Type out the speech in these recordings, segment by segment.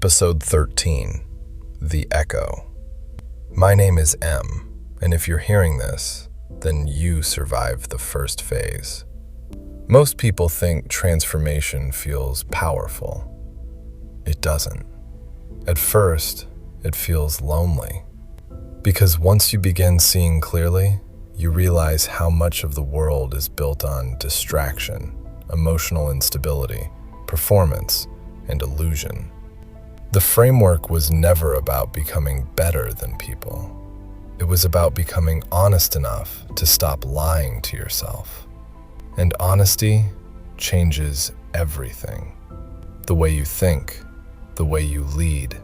Episode 13, The Echo. My name is M, and if you're hearing this, then you survived the first phase. Most people think transformation feels powerful. It doesn't. At first, it feels lonely. Because once you begin seeing clearly, you realize how much of the world is built on distraction, emotional instability, performance, and illusion. The framework was never about becoming better than people. It was about becoming honest enough to stop lying to yourself. And honesty changes everything. The way you think, the way you lead,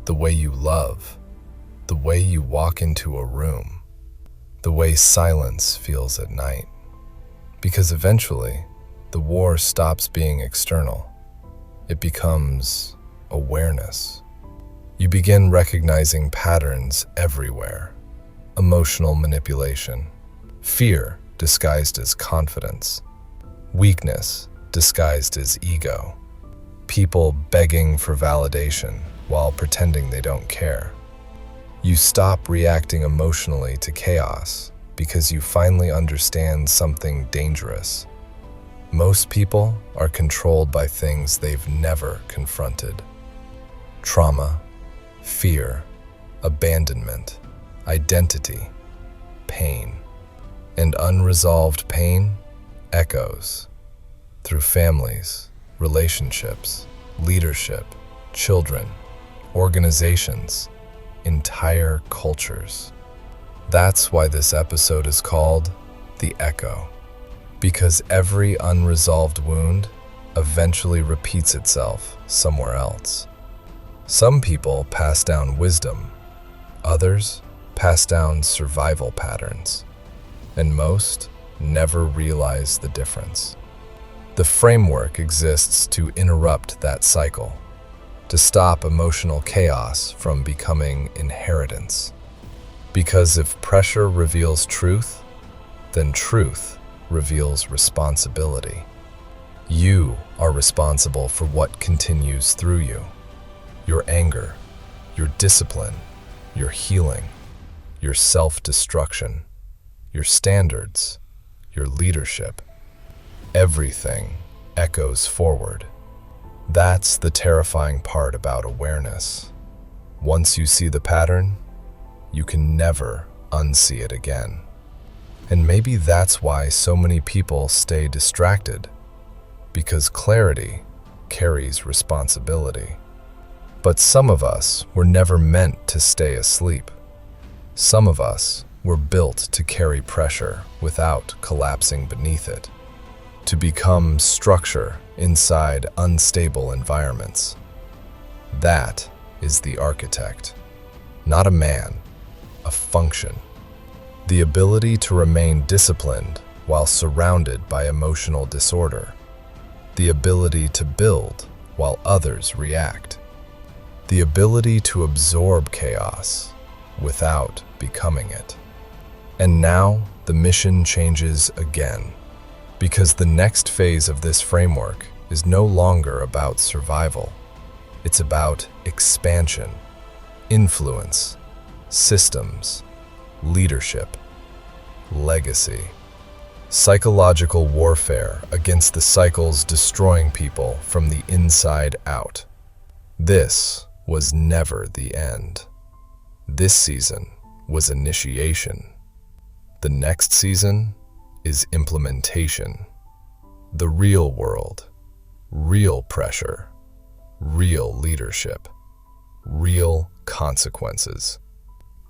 the way you love, the way you walk into a room, the way silence feels at night. Because eventually, the war stops being external. It becomes awareness. You begin recognizing patterns everywhere. Emotional manipulation, fear disguised as confidence, weakness disguised as ego, people begging for validation while pretending they don't care. You stop reacting emotionally to chaos because you finally understand something dangerous. Most people are controlled by things they've never confronted. Trauma, fear, abandonment, identity, pain. And unresolved pain echoes through families, relationships, leadership, children, organizations, entire cultures. That's why this episode is called The Echo. Because every unresolved wound eventually repeats itself somewhere else. Some people pass down wisdom, others pass down survival patterns, and most never realize the difference. The framework exists to interrupt that cycle, to stop emotional chaos from becoming inheritance. Because if pressure reveals truth, then truth reveals responsibility. You are responsible for what continues through you. Your anger, your discipline, your healing, your self-destruction, your standards, your leadership. Everything echoes forward. That's the terrifying part about awareness. Once you see the pattern, you can never unsee it again. And maybe that's why so many people stay distracted, because clarity carries responsibility. But some of us were never meant to stay asleep. Some of us were built to carry pressure without collapsing beneath it, to become structure inside unstable environments. That is the architect, not a man, a function. The ability to remain disciplined while surrounded by emotional disorder. The ability to build while others react. The ability to absorb chaos without becoming it. And now the mission changes again, because the next phase of this framework is no longer about survival. It's about expansion, influence, systems, leadership, legacy, psychological warfare against the cycles destroying people from the inside out. This was never the end. This season was initiation. The next season is implementation. The real world, real pressure, real leadership, real consequences.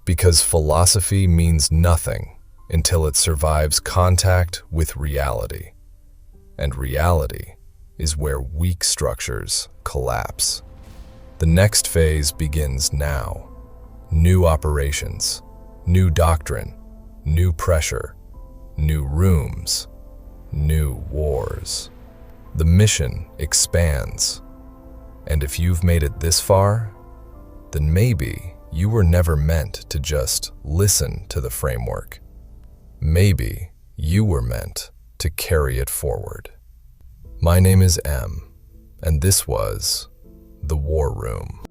Because philosophy means nothing until it survives contact with reality. And reality is where weak structures collapse. The next phase begins now. New operations, new doctrine, new pressure, new rooms, new wars. The mission expands. And if you've made it this far, then maybe you were never meant to just listen to the framework. Maybe you were meant to carry it forward. My name is M, and this was The War Room.